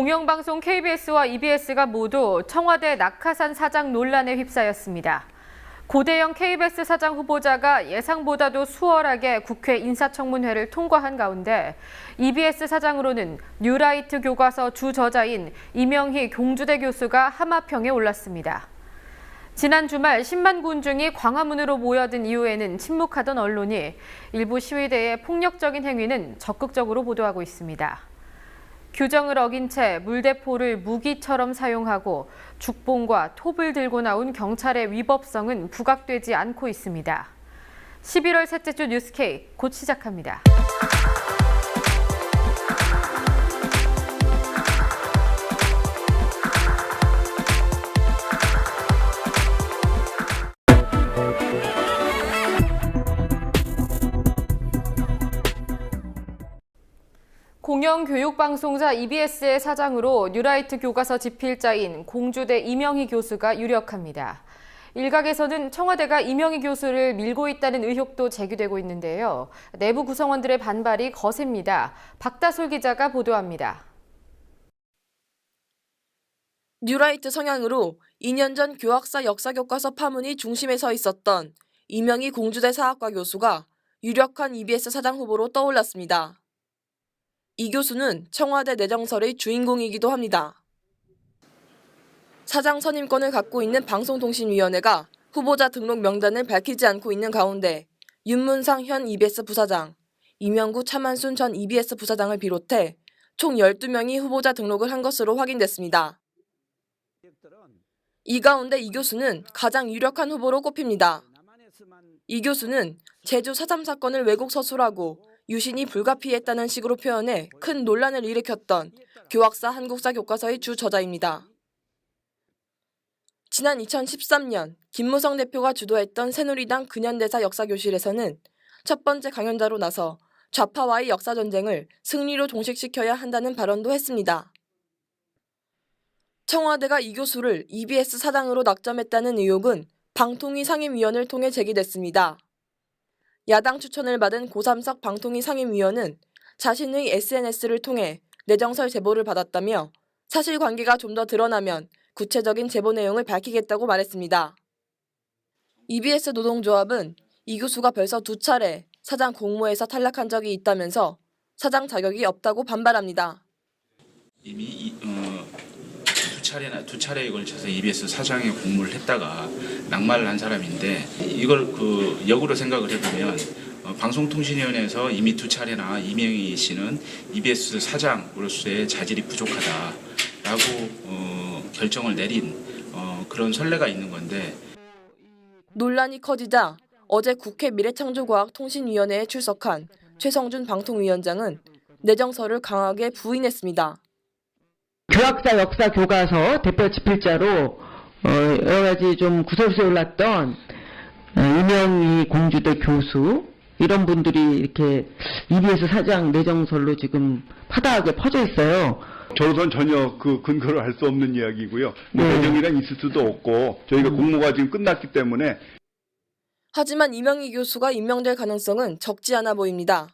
공영방송 KBS와 EBS가 모두 청와대 낙하산 사장 논란에 휩싸였습니다. 고대영 KBS 사장 후보자가 예상보다도 수월하게 국회 인사청문회를 통과한 가운데 EBS 사장으로는 뉴라이트 교과서 주저자인 이명희 공주대 교수가 하마평에 올랐습니다. 지난 주말 10만 군중이 광화문으로 모여든 이후에는 침묵하던 언론이 일부 시위대의 폭력적인 행위는 적극적으로 보도하고 있습니다. 규정을 어긴 채 물대포를 무기처럼 사용하고 죽봉과 톱을 들고 나온 경찰의 위법성은 부각되지 않고 있습니다. 11월 셋째 주 뉴스K 곧 시작합니다. 공영교육방송사 EBS의 사장으로 뉴라이트 교과서 집필자인 공주대 이명희 교수가 유력합니다. 일각에서는 청와대가 이명희 교수를 밀고 있다는 의혹도 제기되고 있는데요. 내부 구성원들의 반발이 거셉니다. 박다솔 기자가 보도합니다. 뉴라이트 성향으로 2년 전 교학사 역사교과서 파문이 중심에 서 있었던 이명희 공주대 사학과 교수가 유력한 EBS 사장 후보로 떠올랐습니다. 이 교수는 청와대 내정설의 주인공이기도 합니다. 사장 선임권을 갖고 있는 방송통신위원회가 후보자 등록 명단을 밝히지 않고 있는 가운데 윤문상 현 EBS 부사장, 이명구 차만순 전 EBS 부사장을 비롯해 총 12명이 후보자 등록을 한 것으로 확인됐습니다. 이 가운데 이 교수는 가장 유력한 후보로 꼽힙니다. 이 교수는 제주 4.3 사건을 왜곡 서술하고 유신이 불가피했다는 식으로 표현해 큰 논란을 일으켰던 교학사 한국사 교과서의 주저자입니다. 지난 2013년 김무성 대표가 주도했던 새누리당 근현대사 역사교실에서는 첫 번째 강연자로 나서 좌파와의 역사전쟁을 승리로 종식시켜야 한다는 발언도 했습니다. 청와대가 이 교수를 EBS 사장으로 낙점했다는 의혹은 방통위 상임위원을 통해 제기됐습니다. 야당 추천을 받은 고삼석 방통위 상임위원은 자신의 SNS를 통해 내정설 제보를 받았다며 사실관계가 좀 더 드러나면 구체적인 제보 내용을 밝히겠다고 말했습니다. EBS 노동조합은 이 교수가 벌써 2차례 사장 공모에서 탈락한 적이 있다면서 사장 자격이 없다고 반발합니다. 이미 두 차례에 걸쳐서 EBS 사장의 공모를 했다가 낙마를 한 사람인데 이걸 역으로 생각을 해보면 방송통신위원회에서 이미 2차례나 이명희 씨는 EBS 사장으로서의 자질이 부족하다라고 결정을 내린 그런 선례가 있는 건데 논란이 커지자 어제 국회 미래창조과학통신위원회에 출석한 최성준 방통위원장은 내정설을 강하게 부인했습니다. 교학사 역사 교과서 대표 집필자로 여러 가지 좀 구설수에 올랐던 이명희 공주대 교수 이런 분들이 이렇게 EBS 사장 내정설로 지금 파다하게 퍼져 있어요. 저로서는 전혀 그 근거를 할 수 없는 이야기고요. 내정이란 있을 수도 없고 저희가 공모가 지금 끝났기 때문에. 하지만 이명희 교수가 임명될 가능성은 적지 않아 보입니다.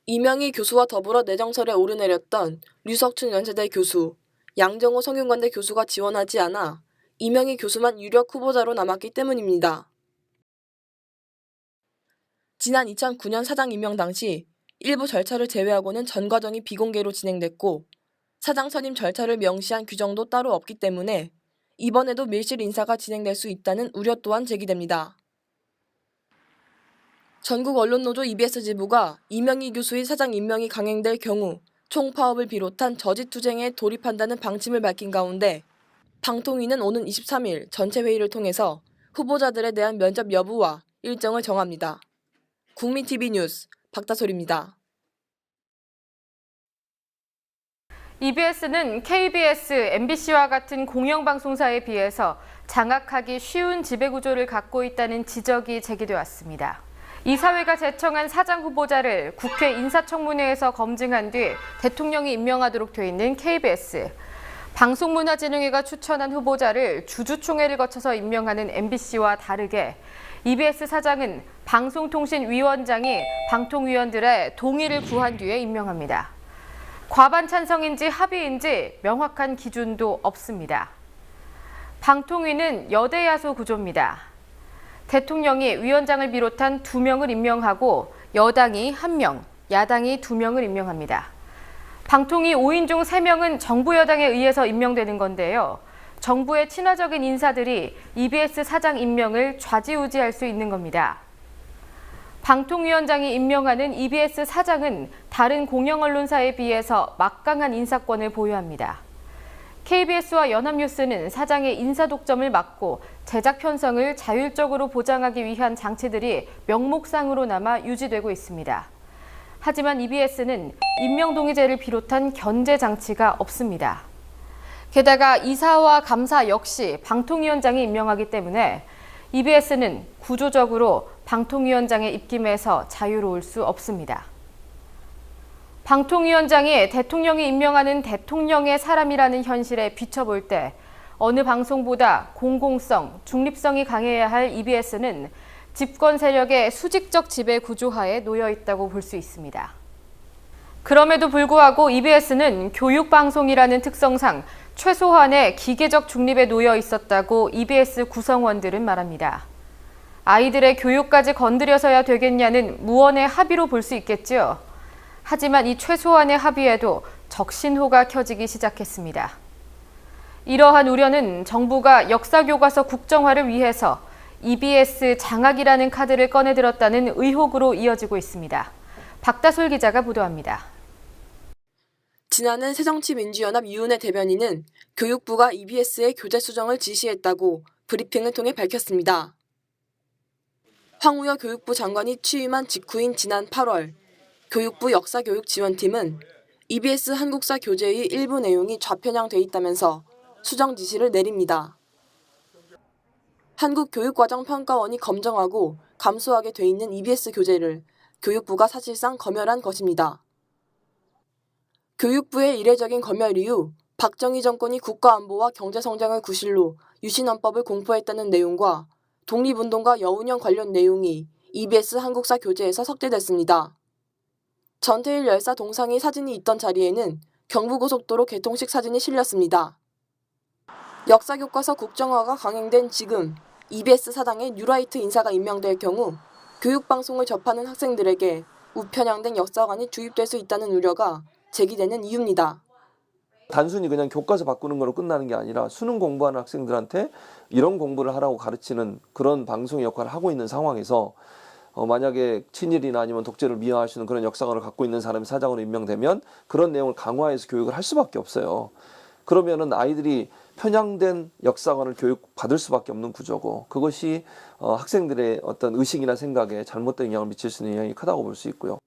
이명희 교수와 더불어 내정설에 오르내렸던 류석춘 연세대 교수, 양정호 성균관대 교수가 지원하지 않아 이명희 교수만 유력 후보자로 남았기 때문입니다. 지난 2009년 사장 임명 당시 일부 절차를 제외하고는 전 과정이 비공개로 진행됐고 사장 선임 절차를 명시한 규정도 따로 없기 때문에 이번에도 밀실 인사가 진행될 수 있다는 우려 또한 제기됩니다. 전국 언론노조 EBS 지부가 이명희 교수의 사장 임명이 강행될 경우 총파업을 비롯한 저지투쟁에 돌입한다는 방침을 밝힌 가운데 방통위는 오는 23일 전체 회의를 통해서 후보자들에 대한 면접 여부와 일정을 정합니다. 국민TV 뉴스 박다솔입니다. EBS는 KBS, MBC와 같은 공영방송사에 비해서 장악하기 쉬운 지배구조를 갖고 있다는 지적이 제기돼 왔습니다. 이사회가 제청한 사장 후보자를 국회 인사청문회에서 검증한 뒤 대통령이 임명하도록 돼 있는 KBS. 방송문화진흥회가 추천한 후보자를 주주총회를 거쳐서 임명하는 MBC와 다르게 EBS 사장은 방송통신위원장이 방통위원들의 동의를 구한 뒤에 임명합니다. 과반 찬성인지 합의인지 명확한 기준도 없습니다. 방통위는 여대 야소 구조입니다. 대통령이 위원장을 비롯한 2명을 임명하고 여당이 1명, 야당이 2명을 임명합니다. 방통위 5인 중 3명은 정부 여당에 의해서 임명되는 건데요. 정부의 친화적인 인사들이 EBS 사장 임명을 좌지우지할 수 있는 겁니다. 방통위원장이 임명하는 EBS 사장은 다른 공영언론사에 비해서 막강한 인사권을 보유합니다. KBS와 연합뉴스는 사장의 인사 독점을 막고 제작 편성을 자율적으로 보장하기 위한 장치들이 명목상으로 남아 유지되고 있습니다. 하지만 EBS는 임명동의제를 비롯한 견제 장치가 없습니다. 게다가 이사와 감사 역시 방통위원장이 임명하기 때문에 EBS는 구조적으로 방통위원장의 입김에서 자유로울 수 없습니다. 방통위원장이 대통령이 임명하는 대통령의 사람이라는 현실에 비춰볼 때 어느 방송보다 공공성, 중립성이 강해야 할 EBS는 집권 세력의 수직적 지배 구조하에 놓여 있다고 볼 수 있습니다. 그럼에도 불구하고 EBS는 교육방송이라는 특성상 최소한의 기계적 중립에 놓여 있었다고 EBS 구성원들은 말합니다. 아이들의 교육까지 건드려서야 되겠냐는 무언의 합의로 볼 수 있겠죠. 하지만 이 최소한의 합의에도 적신호가 켜지기 시작했습니다. 이러한 우려는 정부가 역사교과서 국정화를 위해서 EBS 장악이라는 카드를 꺼내들었다는 의혹으로 이어지고 있습니다. 박다솔 기자가 보도합니다. 지난해 새정치민주연합 유은혜 대변인은 교육부가 EBS의 교재 수정을 지시했다고 브리핑을 통해 밝혔습니다. 황우여 교육부 장관이 취임한 직후인 지난 8월, 교육부 역사교육지원팀은 EBS 한국사 교재의 일부 내용이 좌편향돼 있다면서 수정 지시를 내립니다. 한국교육과정평가원이 검정하고 감수하게 돼 있는 EBS 교재를 교육부가 사실상 검열한 것입니다. 교육부의 이례적인 검열 이후 박정희 정권이 국가안보와 경제성장을 구실로 유신헌법을 공포했다는 내용과 독립운동과 여운형 관련 내용이 EBS 한국사 교재에서 삭제됐습니다. 전태일 열사 동상의 사진이 있던 자리에는 경부고속도로 개통식 사진이 실렸습니다. 역사교과서 국정화가 강행된 지금 EBS 사장에 뉴라이트 인사가 임명될 경우 교육방송을 접하는 학생들에게 우편향된 역사관이 주입될 수 있다는 우려가 제기되는 이유입니다. 단순히 그냥 교과서 바꾸는 거로 끝나는 게 아니라 수능 공부하는 학생들한테 이런 공부를 하라고 가르치는 그런 방송 역할을 하고 있는 상황에서 만약에 친일이나 아니면 독재를 미화할 수 있는 그런 역사관을 갖고 있는 사람이 사장으로 임명되면 그런 내용을 강화해서 교육을 할 수밖에 없어요. 그러면은 아이들이 편향된 역사관을 교육받을 수밖에 없는 구조고 그것이 학생들의 어떤 의식이나 생각에 잘못된 영향을 미칠 수 있는 영향이 크다고 볼 수 있고요.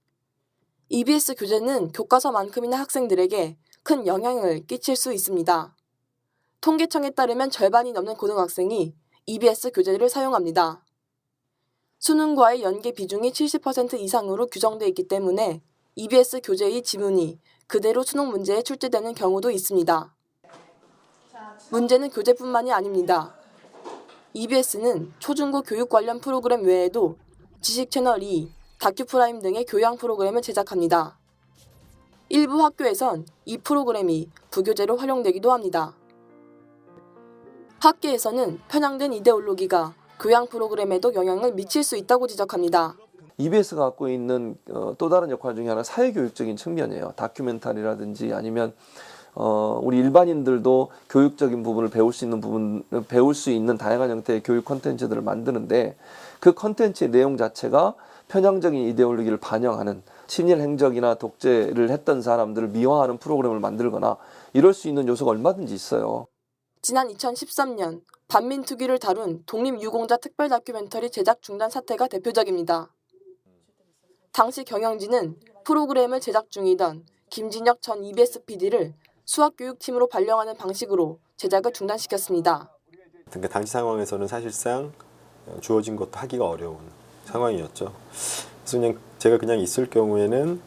EBS 교재는 교과서만큼이나 학생들에게 큰 영향을 끼칠 수 있습니다. 통계청에 따르면 절반이 넘는 고등학생이 EBS 교재를 사용합니다. 수능과의 연계 비중이 70% 이상으로 규정돼 있기 때문에 EBS 교재의 지문이 그대로 수능 문제에 출제되는 경우도 있습니다. 문제는 교재뿐만이 아닙니다. EBS는 초중고 교육 관련 프로그램 외에도 지식채널 2, 다큐프라임 등의 교양 프로그램을 제작합니다. 일부 학교에선 이 프로그램이 부교재로 활용되기도 합니다. 학계에서는 편향된 이데올로기가 교양 프로그램에도 영향을 미칠 수 있다고 지적합니다. EBS가 갖고 있는 또 다른 역할 중에 하나는 사회교육적인 측면이에요. 다큐멘터리라든지 아니면 우리 일반인들도 교육적인 부분을 배울 수 있는 다양한 형태의 교육 콘텐츠들을 만드는데 그 콘텐츠의 내용 자체가 편향적인 이데올로기를 반영하는 친일 행적이나 독재를 했던 사람들을 미화하는 프로그램을 만들거나 이럴 수 있는 요소가 얼마든지 있어요. 지난 2013년 반민특위를 다룬 독립유공자 특별 다큐멘터리 제작 중단 사태가 대표적입니다. 당시 경영진은 프로그램을 제작 중이던 김진혁 전 EBS PD를 수학교육팀으로 발령하는 방식으로 제작을 중단시켰습니다. 그러니까 당시 상황에서는 사실상 주어진 것도 하기가 어려운 상황이었죠. 그래서 제가 그냥 있을 경우에는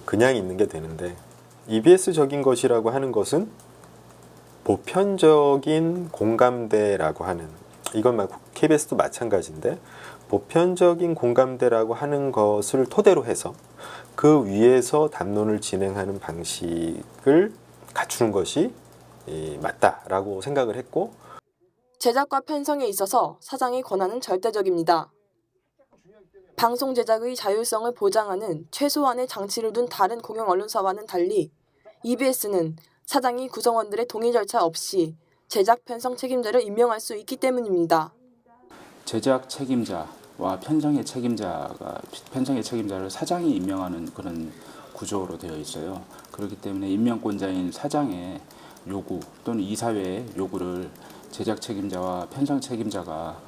그냥 있는 게 되는데 EBS적인 것이라고 하는 것은 보편적인 공감대라고 하는 이건 KBS도 마찬가지인데 보편적인 공감대라고 하는 것을 토대로 해서 그 위에서 담론을 진행하는 방식을 갖추는 것이 맞다라고 생각을 했고, 제작과 편성에 있어서 사장의 권한은 절대적입니다. 방송 제작의 자율성을 보장하는 최소한의 장치를 둔 다른 공영 언론사와는 달리 EBS는 사장이 구성원들의 동의 절차 없이 제작 편성 책임자를 임명할 수 있기 때문입니다. 제작 책임자와 편성의 책임자를 사장이 임명하는 그런 구조로 되어 있어요. 그렇기 때문에 임명권자인 사장의 요구 또는 이사회의 요구를 제작 책임자와 편성 책임자가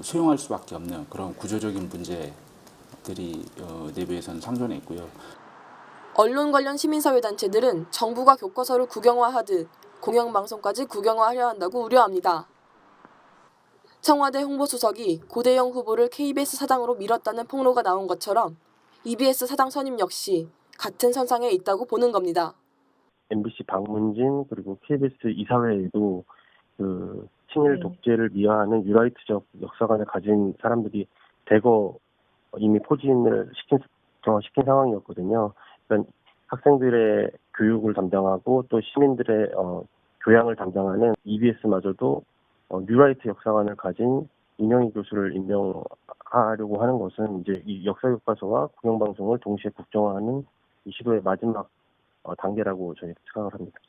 수용할 수밖에 없는 그런 구조적인 문제들이 내부에서는 상존해 있고요. 언론 관련 시민사회단체들은 정부가 교과서를 국영화하듯 공영방송까지 국영화하려 한다고 우려합니다. 청와대 홍보수석이 고대영 후보를 KBS 사장으로 밀었다는 폭로가 나온 것처럼 EBS 사장 선임 역시 같은 선상에 있다고 보는 겁니다. MBC 박문진 그리고 KBS 이사회에도 그 친일 독재를 미화하는 뉴라이트적 역사관을 가진 사람들이 대거 이미 포진을 시킨 상황이었거든요. 그러니까 학생들의 교육을 담당하고 또 시민들의 교양을 담당하는 EBS마저도 뉴라이트 역사관을 가진 이명희 교수를 임명하려고 하는 것은 이제 이 역사교과서와 공영방송을 동시에 국정화하는 이 시도의 마지막 단계라고 저희 생각을 합니다.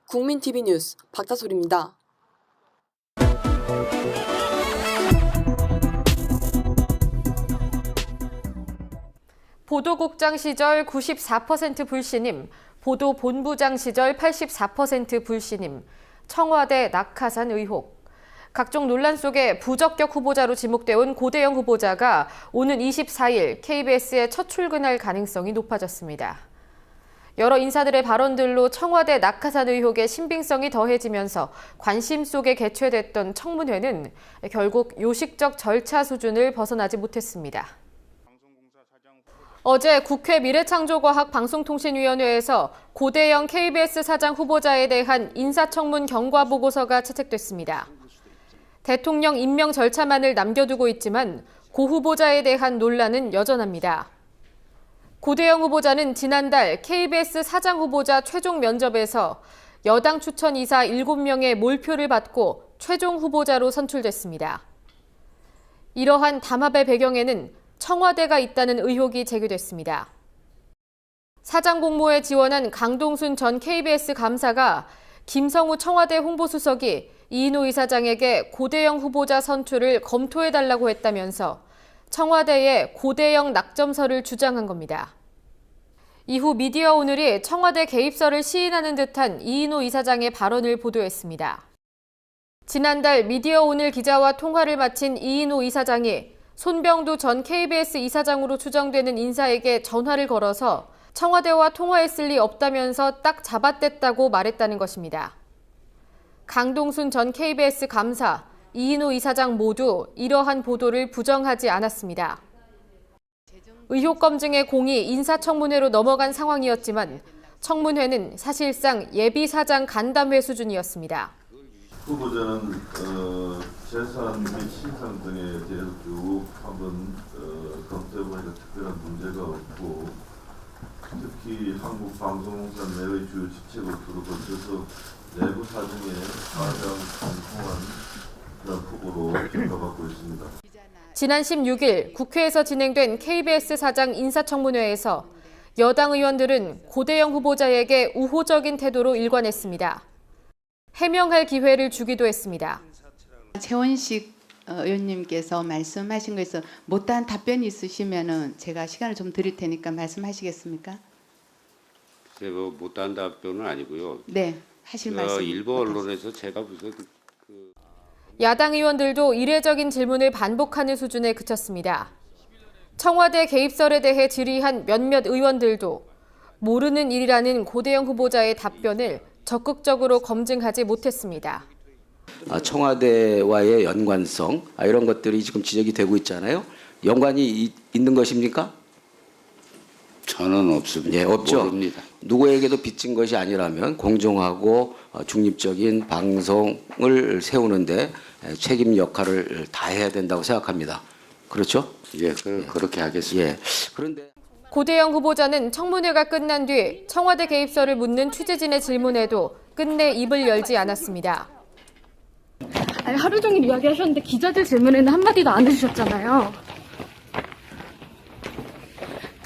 국민TV 뉴스 박다솔입니다. 보도국장 시절 94% 불신임, 보도본부장 시절 84% 불신임, 청와대 낙하산 의혹. 각종 논란 속에 부적격 후보자로 지목돼 온 고대영 후보자가 오는 24일 KBS에 첫 출근할 가능성이 높아졌습니다. 여러 인사들의 발언들로 청와대 낙하산 의혹의 신빙성이 더해지면서 관심 속에 개최됐던 청문회는 결국 요식적 절차 수준을 벗어나지 못했습니다. 어제 국회 미래창조과학방송통신위원회에서 고대영 KBS 사장 후보자에 대한 인사청문 경과보고서가 채택됐습니다. 대통령 임명 절차만을 남겨두고 있지만 고 후보자에 대한 논란은 여전합니다. 고대영 후보자는 지난달 KBS 사장 후보자 최종 면접에서 여당 추천 이사 7명의 몰표를 받고 최종 후보자로 선출됐습니다. 이러한 담합의 배경에는 청와대가 있다는 의혹이 제기됐습니다. 사장 공모에 지원한 강동순 전 KBS 감사가 김성우 청와대 홍보수석이 이인호 이사장에게 고대영 후보자 선출을 검토해달라고 했다면서 청와대에 고대영 낙점서를 주장한 겁니다. 이후 미디어오늘이 청와대 개입설을 시인하는 듯한 이인호 이사장의 발언을 보도했습니다. 지난달 미디어오늘 기자와 통화를 마친 이인호 이사장이 손병두 전 KBS 이사장으로 추정되는 인사에게 전화를 걸어서 청와대와 통화했을 리 없다면서 딱 잡아댔다고 말했다는 것입니다. 강동순 전 KBS 감사, 이인호 이사장 모두 이러한 보도를 부정하지 않았습니다. 의혹 검증의 공이 인사청문회로 넘어간 상황이었지만 청문회는 사실상 예비사장 간담회 수준이었습니다. 후보자는 재산 및 신상 등에 대해서 쭉 한번 검토해보니까 특별한 문제가 없고, 특히 한국방송공사 내의 주요 직책을 두루 거쳐서 내부 사정에 가장 공평한 그런 후보로 평가받고 있습니다. 지난 16일 국회에서 진행된 KBS 사장 인사청문회에서 여당 의원들은 고대영 후보자에게 우호적인 태도로 일관했습니다. 해명할 기회를 주기도 했습니다. 최원식 의원님께서 말씀하신 거에서 못다한 답변이 있으시면은 제가 시간을 좀 드릴 테니까 말씀하시겠습니까? 네, 뭐 못다한 답변은 아니고요. 네, 하실 말씀. 일부 언론에서 제가 무슨 야당 의원들도 이례적인 질문을 반복하는 수준에 그쳤습니다. 청와대 개입설에 대해 질의한 몇몇 의원들도 모르는 일이라는 고대영 후보자의 답변을 적극적으로 검증하지 못했습니다. 청와대와의 연관성 이런 것들이 지금 지적이 되고 있잖아요. 연관이 있는 것입니까? 저는 없습니다. 예, 없죠. 모릅니다. 누구에게도 빚진 것이 아니라면 공정하고 중립적인 방송을 세우는데 책임 역할을 다해야 된다고 생각합니다. 그렇죠? 예, 그렇게 하겠습니다. 예. 그런데 고대영 후보자는 청문회가 끝난 뒤 청와대 개입설을 묻는 취재진의 질문에도 끝내 입을 열지 않았습니다. 아니, 하루 종일 이야기하셨는데 기자들 질문에는 한마디도 안 해주셨잖아요.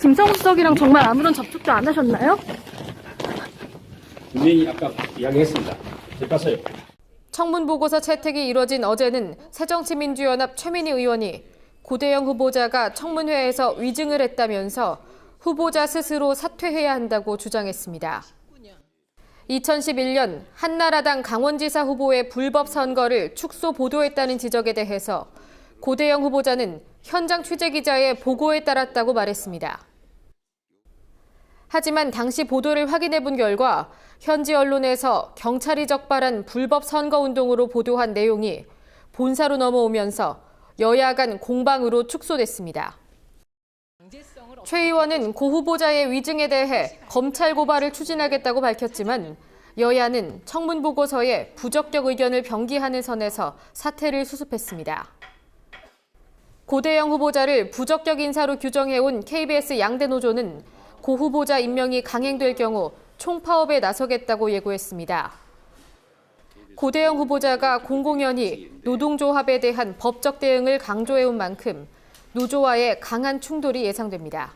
김성우 수석이랑 정말 아무런 접촉도 안 하셨나요? 분명히 아까 이야기했습니다. 봤어요. 청문 보고서 채택이 이뤄진 어제는 새정치민주연합 최민희 의원이 고대영 후보자가 청문회에서 위증을 했다면서 후보자 스스로 사퇴해야 한다고 주장했습니다. 2011년 한나라당 강원지사 후보의 불법 선거를 축소 보도했다는 지적에 대해서 고대영 후보자는 현장 취재기자의 보고에 따랐다고 말했습니다. 하지만 당시 보도를 확인해본 결과 현지 언론에서 경찰이 적발한 불법 선거운동으로 보도한 내용이 본사로 넘어오면서 여야 간 공방으로 축소됐습니다. 최 의원은 고 후보자의 위증에 대해 검찰 고발을 추진하겠다고 밝혔지만 여야는 청문 보고서에 부적격 의견을 병기하는 선에서 사퇴를 수습했습니다. 고대영 후보자를 부적격 인사로 규정해온 KBS 양대 노조는 고 후보자 임명이 강행될 경우 총파업에 나서겠다고 예고했습니다. 고대영 후보자가 공공연히 노동조합에 대한 법적 대응을 강조해온 만큼 노조와의 강한 충돌이 예상됩니다.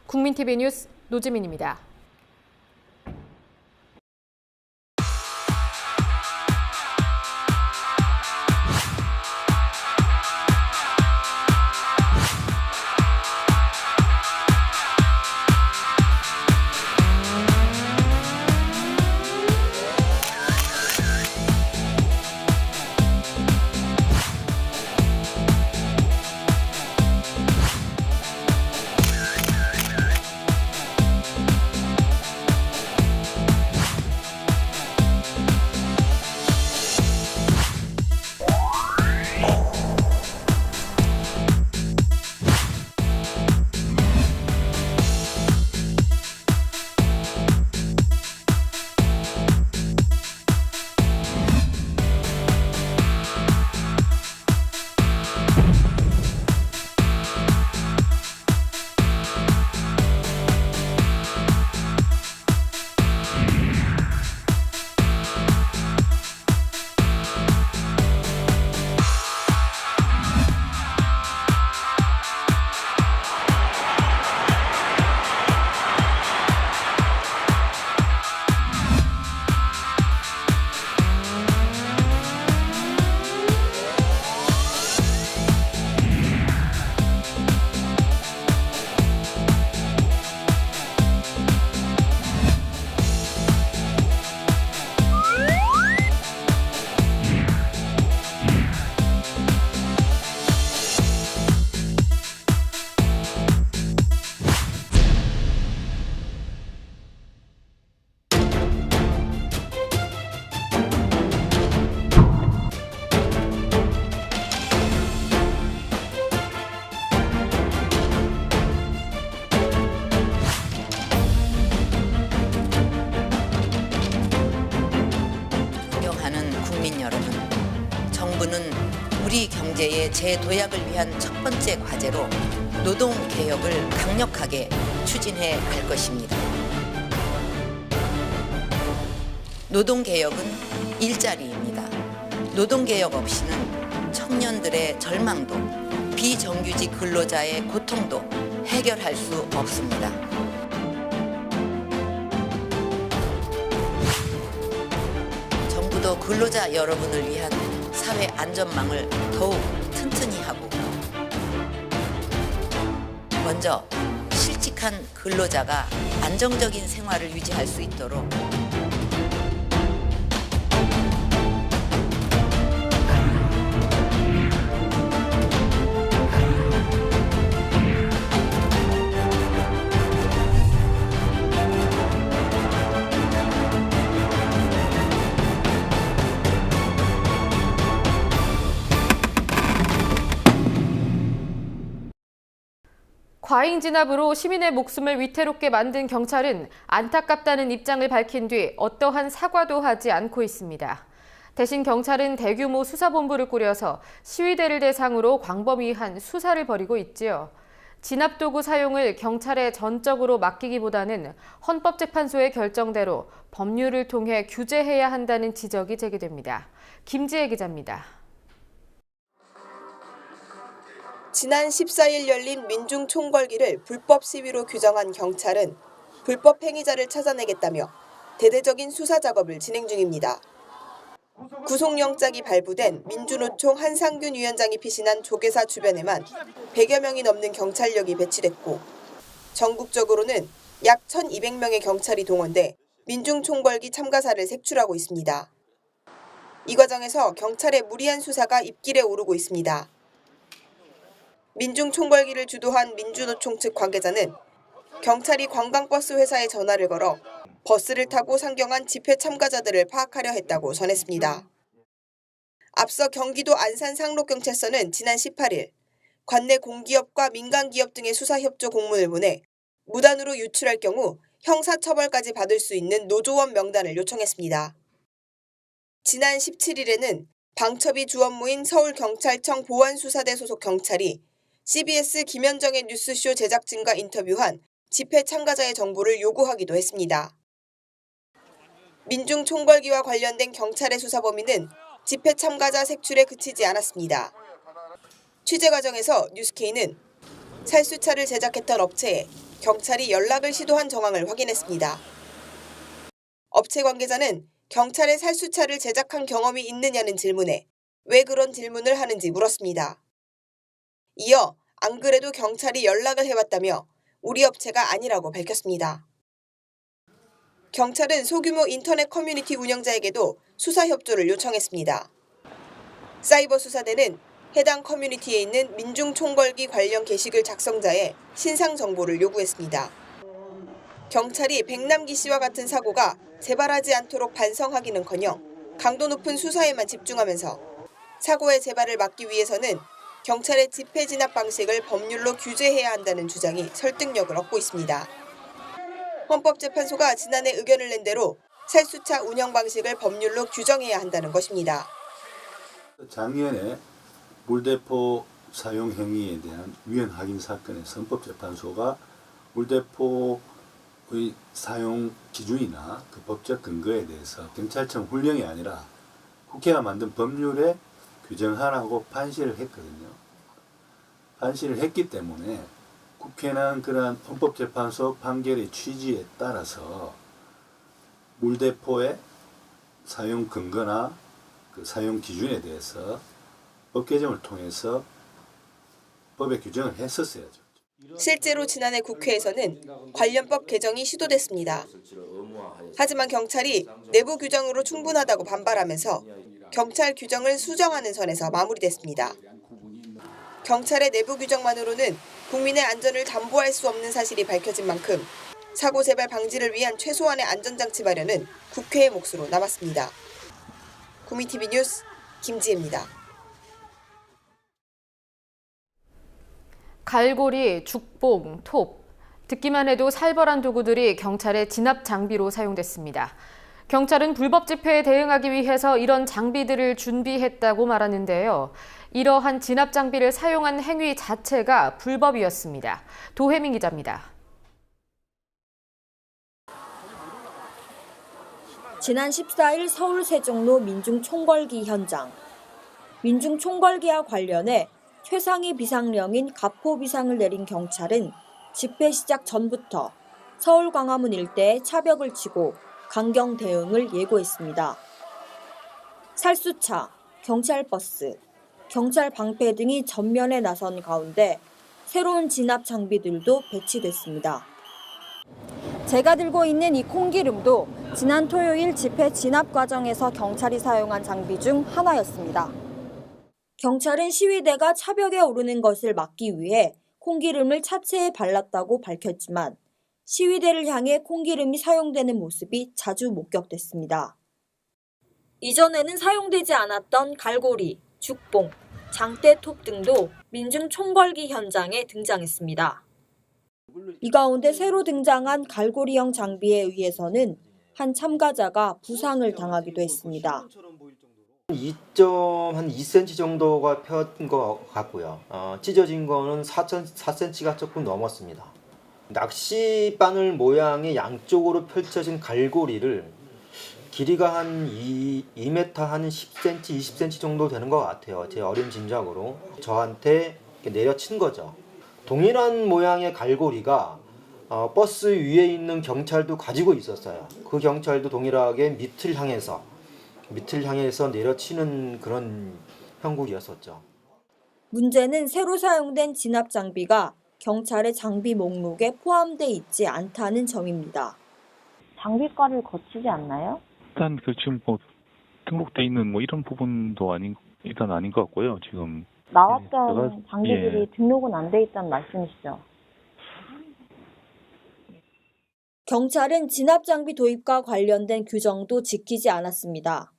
국민TV 뉴스 노지민입니다. 정부는 우리 경제의 재도약을 위한 첫 번째 과제로 노동개혁을 강력하게 추진해 갈 것입니다. 노동개혁은 일자리입니다. 노동개혁 없이는 청년들의 절망도 비정규직 근로자의 고통도 해결할 수 없습니다. 정부도 근로자 여러분을 위한 사회 안전망을 더욱 튼튼히 하고 먼저 실직한 근로자가 안정적인 생활을 유지할 수 있도록 과잉 진압으로 시민의 목숨을 위태롭게 만든 경찰은 안타깝다는 입장을 밝힌 뒤 어떠한 사과도 하지 않고 있습니다. 대신 경찰은 대규모 수사본부를 꾸려서 시위대를 대상으로 광범위한 수사를 벌이고 있지요. 진압도구 사용을 경찰에 전적으로 맡기기보다는 헌법재판소의 결정대로 법률을 통해 규제해야 한다는 지적이 제기됩니다. 김지혜 기자입니다. 지난 14일 열린 민중총궐기를 불법 시위로 규정한 경찰은 불법 행위자를 찾아내겠다며 대대적인 수사 작업을 진행 중입니다. 구속영장이 발부된 민주노총 한상균 위원장이 피신한 조계사 주변에만 100여 명이 넘는 경찰력이 배치됐고 전국적으로는 약 1,200명의 경찰이 동원돼 민중총궐기 참가사를 색출하고 있습니다. 이 과정에서 경찰의 무리한 수사가 입길에 오르고 있습니다. 민중총궐기를 주도한 민주노총 측 관계자는 경찰이 관광버스 회사에 전화를 걸어 버스를 타고 상경한 집회 참가자들을 파악하려 했다고 전했습니다. 앞서 경기도 안산 상록경찰서는 지난 18일 관내 공기업과 민간기업 등의 수사협조 공문을 보내 무단으로 유출할 경우 형사처벌까지 받을 수 있는 노조원 명단을 요청했습니다. 지난 17일에는 방첩이 주업무인 서울경찰청 보안수사대 소속 경찰이 CBS 김현정의 뉴스쇼 제작진과 인터뷰한 집회 참가자의 정보를 요구하기도 했습니다. 민중총궐기와 관련된 경찰의 수사 범위는 집회 참가자 색출에 그치지 않았습니다. 취재 과정에서 뉴스K는 살수차를 제작했던 업체에 경찰이 연락을 시도한 정황을 확인했습니다. 업체 관계자는 경찰의 살수차를 제작한 경험이 있느냐는 질문에 왜 그런 질문을 하는지 물었습니다. 이어 안 그래도 경찰이 연락을 해왔다며 우리 업체가 아니라고 밝혔습니다. 경찰은 소규모 인터넷 커뮤니티 운영자에게도 수사 협조를 요청했습니다. 사이버 수사대는 해당 커뮤니티에 있는 민중총궐기 관련 게시글 작성자의 신상 정보를 요구했습니다. 경찰이 백남기 씨와 같은 사고가 재발하지 않도록 반성하기는커녕 강도 높은 수사에만 집중하면서 사고의 재발을 막기 위해서는 경찰의 집회 진압 방식을 법률로 규제해야 한다는 주장이 설득력을 얻고 있습니다. 헌법재판소가 지난해 의견을 낸 대로 살수차 운영 방식을 법률로 규정해야 한다는 것입니다. 작년에 물대포 사용 행위에 대한 위헌 확인 사건에서 헌법재판소가 물대포의 사용 기준이나 그 법적 근거에 대해서 경찰청 훈령이 아니라 국회가 만든 법률에 규정하라고 판시를 했거든요. 판시를 했기 때문에 국회는 그러한 헌법재판소 판결의 취지에 따라서 물대포의 사용 근거나 그 사용 기준에 대해서 법 개정을 통해서 법에 규정을 했었어야죠. 실제로 지난해 국회에서는 관련법 개정이 시도됐습니다. 하지만 경찰이 내부 규정으로 충분하다고 반발하면서 경찰 규정을 수정하는 선에서 마무리됐습니다. 경찰의 내부 규정만으로는 국민의 안전을 담보할 수 없는 사실이 밝혀진 만큼 사고 재발 방지를 위한 최소한의 안전장치 마련은 국회의 몫으로 남았습니다. 구미TV 뉴스 김지혜입니다. 갈고리, 죽봉, 톱, 듣기만 해도 살벌한 도구들이 경찰의 진압 장비로 사용됐습니다. 경찰은 불법 집회에 대응하기 위해서 이런 장비들을 준비했다고 말하는데요. 이러한 진압 장비를 사용한 행위 자체가 불법이었습니다. 도혜민 기자입니다. 지난 14일 서울 세종로 민중총궐기 현장. 민중총궐기와 관련해 최상위 비상령인 가포비상을 내린 경찰은 집회 시작 전부터 서울 광화문 일대에 차벽을 치고 강경 대응을 예고했습니다. 살수차, 경찰버스, 경찰 방패 등이 전면에 나선 가운데 새로운 진압 장비들도 배치됐습니다. 제가 들고 있는 이 콩기름도 지난 토요일 집회 진압 과정에서 경찰이 사용한 장비 중 하나였습니다. 경찰은 시위대가 차벽에 오르는 것을 막기 위해 콩기름을 차체에 발랐다고 밝혔지만 시위대를 향해 콩기름이 사용되는 모습이 자주 목격됐습니다. 이전에는 사용되지 않았던 갈고리, 죽봉, 장대톱 등도 민중총궐기 현장에 등장했습니다. 이 가운데 새로 등장한 갈고리형 장비에 의해서는 한 참가자가 부상을 당하기도 했습니다. 2.2cm 정도가 펴진 것 같고요. 찢어진 거는 4cm가 조금 넘었습니다. 낚시바늘 모양의 양쪽으로 펼쳐진 갈고리를 길이가 한 2m 한 10cm, 20cm 정도 되는 것 같아요. 제 어린 짐작으로. 저한테 내려친 거죠. 동일한 모양의 갈고리가 버스 위에 있는 경찰도 가지고 있었어요. 그 경찰도 동일하게 밑을 향해서 내려치는 그런 형국이었었죠. 문제는 새로 사용된 진압 장비가 경찰의 장비 목록에 포함돼 있지 않다는 점입니다. 장비과를 거치지 않나요? 일단 지금 등록돼 있는 이런 부분도 아닌 것 같고요. 지금 나왔던 장비들이 등록은 안 돼 있다는 말씀이시죠? 경찰은 진압 장비 도입과 관련된 규정도 지키지 않았습니다.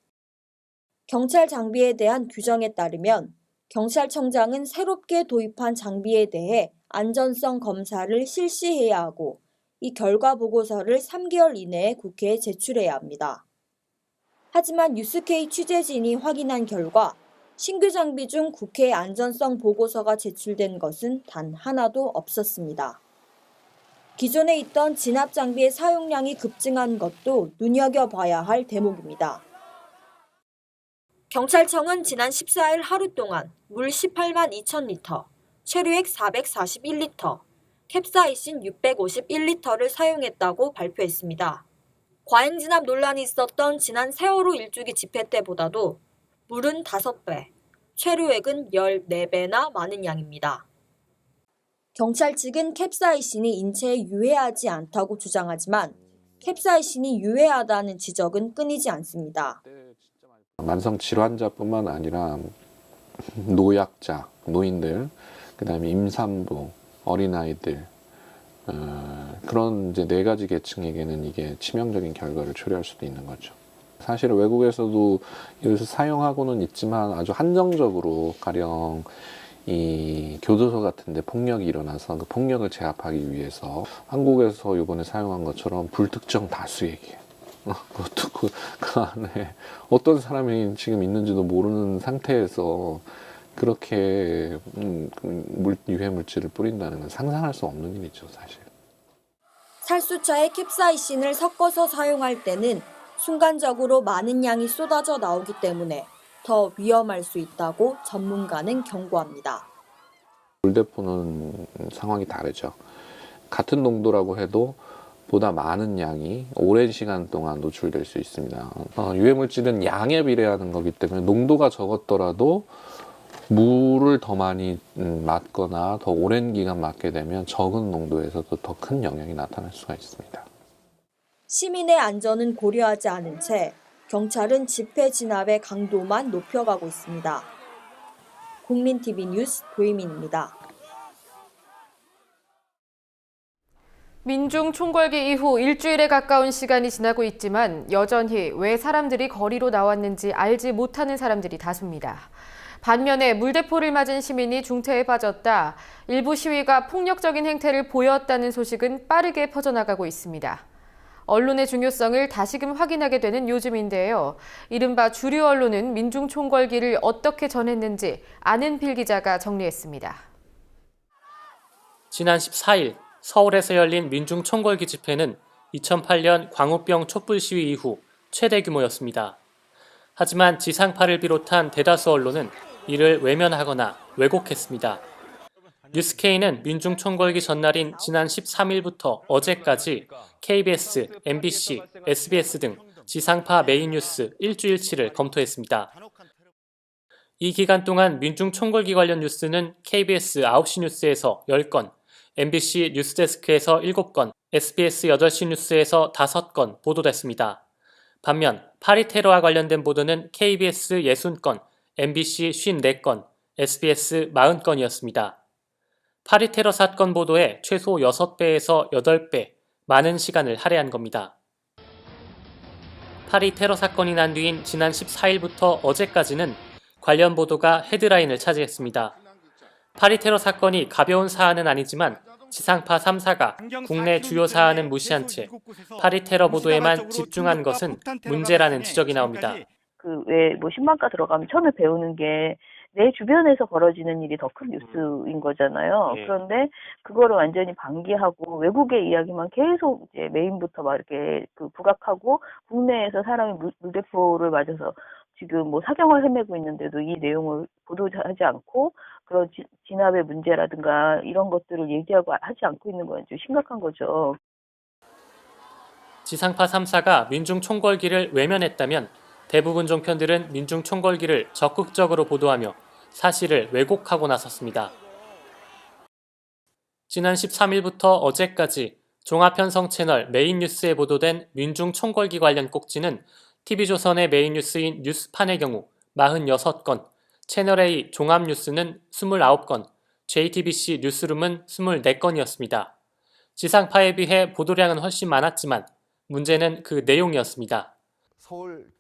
경찰 장비에 대한 규정에 따르면 경찰청장은 새롭게 도입한 장비에 대해 안전성 검사를 실시해야 하고 이 결과 보고서를 3개월 이내에 국회에 제출해야 합니다. 하지만 뉴스K 취재진이 확인한 결과 신규 장비 중 국회에 안전성 보고서가 제출된 것은 단 하나도 없었습니다. 기존에 있던 진압 장비의 사용량이 급증한 것도 눈여겨봐야 할 대목입니다. 경찰청은 지난 14일 하루 동안 물 18만 2천 리터, 체류액 441리터, 캡사이신 651리터를 사용했다고 발표했습니다. 과잉 진압 논란이 있었던 지난 세월호 일주기 집회 때보다도 물은 5배, 체류액은 14배나 많은 양입니다. 경찰 측은 캡사이신이 인체에 유해하지 않다고 주장하지만 캡사이신이 유해하다는 지적은 끊이지 않습니다. 만성 질환자뿐만 아니라 노약자, 노인들, 그다음에 임산부, 어린아이들 그런 이제 4가지 계층에게는 이게 치명적인 결과를 초래할 수도 있는 거죠. 사실 외국에서도 이것을 사용하고는 있지만 아주 한정적으로 가령 이 교도소 같은 데 폭력이 일어나서 그 폭력을 제압하기 위해서 한국에서 이번에 사용한 것처럼 불특정 다수에게 그것도 그 안에 어떤 사람이 지금 있는지도 모르는 상태에서 그렇게 유해 물질을 뿌린다는 건 상상할 수 없는 일이죠, 사실. 살수차에 캡사이신을 섞어서 사용할 때는 순간적으로 많은 양이 쏟아져 나오기 때문에 더 위험할 수 있다고 전문가는 경고합니다. 물대포는 상황이 다르죠. 같은 농도라고 해도 보다 많은 양이 오랜 시간 동안 노출될 수 있습니다. 유해물질은 양에 비례하는 거기 때문에 농도가 적었더라도 물을 더 많이 맞거나 더 오랜 기간 맞게 되면 적은 농도에서도 더 큰 영향이 나타날 수가 있습니다. 시민의 안전은 고려하지 않은 채 경찰은 집회 진압의 강도만 높여가고 있습니다. 국민TV 뉴스 도희민입니다. 민중 총궐기 이후 일주일에 가까운 시간이 지나고 있지만 여전히 왜 사람들이 거리로 나왔는지 알지 못하는 사람들이 다수입니다. 반면에 물대포를 맞은 시민이 중태에 빠졌다, 일부 시위가 폭력적인 행태를 보였다는 소식은 빠르게 퍼져나가고 있습니다. 언론의 중요성을 다시금 확인하게 되는 요즘인데요. 이른바 주류 언론은 민중 총궐기를 어떻게 전했는지 안은필 기자가 정리했습니다. 지난 14일 서울에서 열린 민중 총궐기 집회는 2008년 광우병 촛불 시위 이후 최대 규모였습니다. 하지만 지상파를 비롯한 대다수 언론은 이를 외면하거나 왜곡했습니다. 뉴스K는 민중 총궐기 전날인 지난 13일부터 어제까지 KBS, MBC, SBS 등 지상파 메인 뉴스 일주일치를 검토했습니다. 이 기간 동안 민중 총궐기 관련 뉴스는 KBS 9시 뉴스에서 10건, MBC 뉴스데스크에서 7건, SBS 8시 뉴스에서 5건 보도됐습니다. 반면 파리 테러와 관련된 보도는 KBS 60건, MBC 54건, SBS 40건이었습니다. 파리 테러 사건 보도에 최소 6배에서 8배 많은 시간을 할애한 겁니다. 파리 테러 사건이 난 뒤인 지난 14일부터 어제까지는 관련 보도가 헤드라인을 차지했습니다. 파리 테러 사건이 가벼운 사안은 아니지만 지상파 3사가 국내 주요 사안은 무시한 채 파리 테러 보도에만 집중한 것은 문제라는 지적이 나옵니다. 왜 뭐 신문과 들어가면 처음에 배우는 게 내 주변에서 벌어지는 일이 더 큰 뉴스인 거잖아요. 그런데 그거를 완전히 방기하고 외국의 이야기만 계속 이제 메인부터 막 이렇게 부각하고 국내에서 사람이 물대포를 맞아서 지금 뭐 사경을 헤매고 있는데도 이 내용을 보도하지 않고 그런 진압의 문제라든가 이런 것들을 얘기하고 하지 않고 있는 건 좀 심각한 거죠. 지상파 3사가 민중 총궐기를 외면했다면 대부분 종편들은 민중 총궐기를 적극적으로 보도하며 사실을 왜곡하고 나섰습니다. 지난 13일부터 어제까지 종합편성 채널 메인 뉴스에 보도된 민중 총궐기 관련 꼭지는 TV조선의 메인 뉴스인 뉴스판의 경우 46건, 채널A 종합뉴스는 29건, JTBC 뉴스룸은 24건이었습니다. 지상파에 비해 보도량은 훨씬 많았지만 문제는 그 내용이었습니다.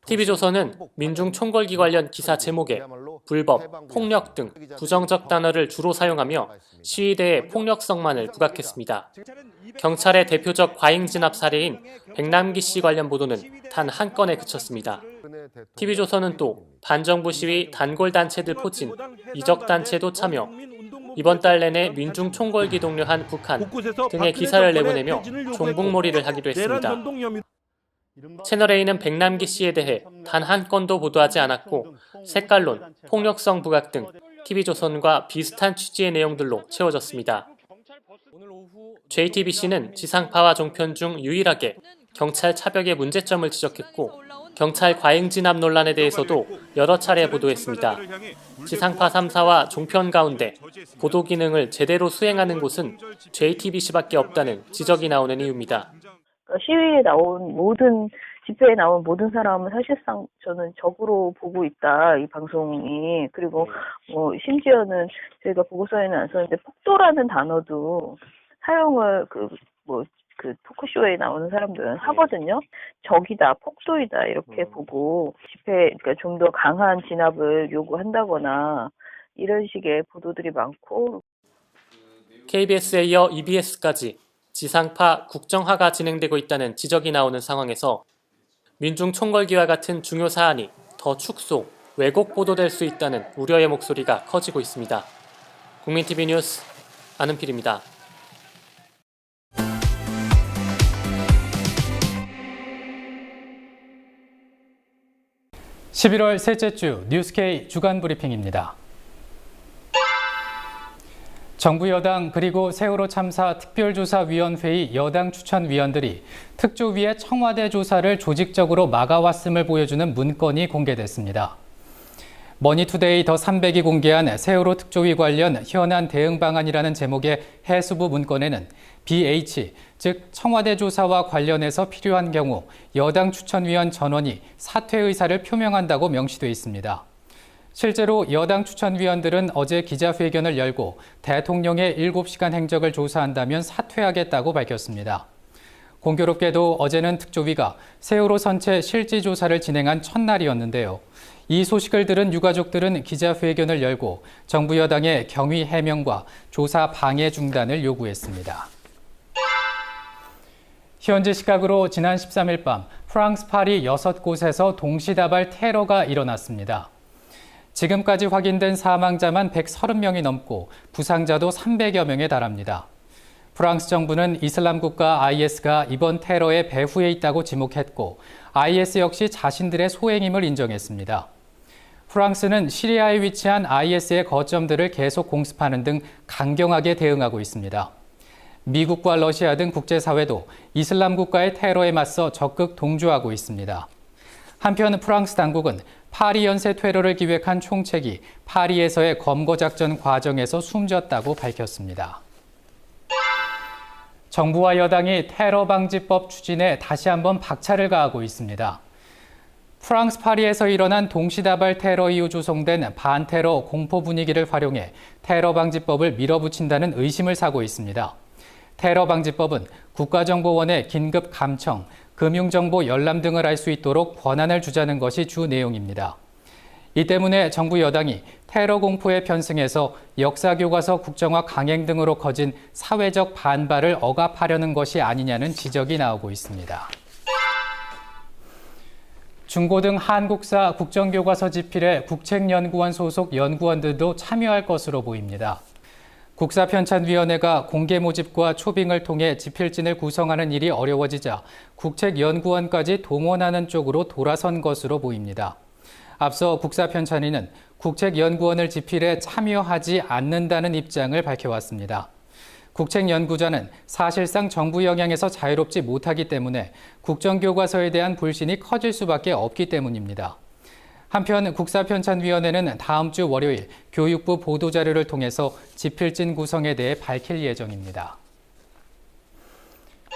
TV조선은 민중 총궐기 관련 기사 제목에 불법, 폭력 등 부정적 단어를 주로 사용하며 시위대의 폭력성만을 부각했습니다. 경찰의 대표적 과잉 진압 사례인 백남기 씨 관련 보도는 단 한 건에 그쳤습니다. TV조선은 또 반정부 시위 단골단체들 포진, 이적단체도 참여, 이번 달 내내 민중 총궐기 독려한 북한 등의 기사를 내보내며 종북몰이를 하기도 했습니다. 채널A는 백남기 씨에 대해 단 한 건도 보도하지 않았고 색깔론, 폭력성 부각 등 TV조선과 비슷한 취지의 내용들로 채워졌습니다. JTBC는 지상파와 종편 중 유일하게 경찰 차벽의 문제점을 지적했고 경찰 과잉 진압 논란에 대해서도 여러 차례 보도했습니다. 지상파 3사와 종편 가운데 보도 기능을 제대로 수행하는 곳은 JTBC밖에 없다는 지적이 나오는 이유입니다. 시위에 나온 집회에 나온 모든 사람은 사실상 저는 적으로 보고 있다, 이 방송이. 그리고 심지어는 저희가 보고서에는 안 썼는데 폭도라는 단어도 사용을 토크쇼에 나오는 사람들은 하거든요. 적이다, 폭도이다 이렇게 보고 그러니까 좀 더 강한 진압을 요구한다거나 이런 식의 보도들이 많고. KBS에 이어 EBS까지 지상파 국정화가 진행되고 있다는 지적이 나오는 상황에서 민중 총궐기와 같은 중요 사안이 더 축소, 왜곡 보도될 수 있다는 우려의 목소리가 커지고 있습니다. 국민TV 뉴스 안은필입니다. 11월 셋째 주 뉴스K 주간 브리핑입니다. 정부 여당 그리고 세월호 참사 특별조사위원회의 여당 추천위원들이 특조위의 청와대 조사를 조직적으로 막아왔음을 보여주는 문건이 공개됐습니다. 머니투데이 더 300이 공개한 세월호 특조위 관련 현안 대응 방안이라는 제목의 해수부 문건에는 BH, 즉 청와대 조사와 관련해서 필요한 경우 여당 추천위원 전원이 사퇴 의사를 표명한다고 명시돼 있습니다. 실제로 여당 추천위원들은 어제 기자회견을 열고 대통령의 7시간 행적을 조사한다면 사퇴하겠다고 밝혔습니다. 공교롭게도 어제는 특조위가 세월호 선체 실지 조사를 진행한 첫날이었는데요. 이 소식을 들은 유가족들은 기자회견을 열고 정부 여당의 경위 해명과 조사 방해 중단을 요구했습니다. 현지 시각으로 지난 13일 밤 프랑스 파리 6곳에서 동시다발 테러가 일어났습니다. 지금까지 확인된 사망자만 130명이 넘고 부상자도 300여 명에 달합니다. 프랑스 정부는 이슬람 국가 IS가 이번 테러의 배후에 있다고 지목했고 IS 역시 자신들의 소행임을 인정했습니다. 프랑스는 시리아에 위치한 IS의 거점들을 계속 공습하는 등 강경하게 대응하고 있습니다. 미국과 러시아 등 국제사회도 이슬람 국가의 테러에 맞서 적극 동조하고 있습니다. 한편 프랑스 당국은 파리 연쇄 테러를 기획한 총책이 파리에서의 검거작전 과정에서 숨졌다고 밝혔습니다. 정부와 여당이 테러 방지법 추진에 다시 한번 박차를 가하고 있습니다. 프랑스 파리에서 일어난 동시다발 테러 이후 조성된 반테러 공포 분위기를 활용해 테러 방지법을 밀어붙인다는 의심을 사고 있습니다. 테러 방지법은 국가정보원의 긴급 감청, 금융정보 열람 등을 할 수 있도록 권한을 주자는 것이 주 내용입니다. 이 때문에 정부 여당이 테러 공포에 편승해서 역사교과서 국정화 강행 등으로 커진 사회적 반발을 억압하려는 것이 아니냐는 지적이 나오고 있습니다. 중고등 한국사 국정교과서 집필에 국책연구원 소속 연구원들도 참여할 것으로 보입니다. 국사편찬위원회가 공개 모집과 초빙을 통해 집필진을 구성하는 일이 어려워지자 국책연구원까지 동원하는 쪽으로 돌아선 것으로 보입니다. 앞서 국사편찬위는 국책연구원을 집필에 참여하지 않는다는 입장을 밝혀왔습니다. 국책연구자는 사실상 정부 영향에서 자유롭지 못하기 때문에 국정교과서에 대한 불신이 커질 수밖에 없기 때문입니다. 한편 국사편찬위원회는 다음 주 월요일 교육부 보도자료를 통해서 집필진 구성에 대해 밝힐 예정입니다.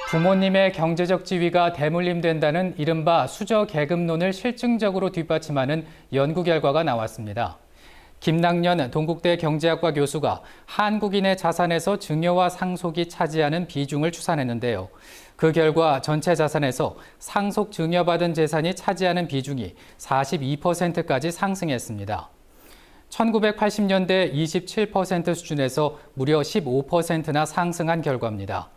부모님의 경제적 지위가 대물림된다는 이른바 수저계급론을 실증적으로 뒷받침하는 연구 결과가 나왔습니다. 김낙년 동국대 경제학과 교수가 한국인의 자산에서 증여와 상속이 차지하는 비중을 추산했는데요. 그 결과 전체 자산에서 상속 증여받은 재산이 차지하는 비중이 42%까지 상승했습니다. 1980년대 27% 수준에서 무려 15%나 상승한 결과입니다.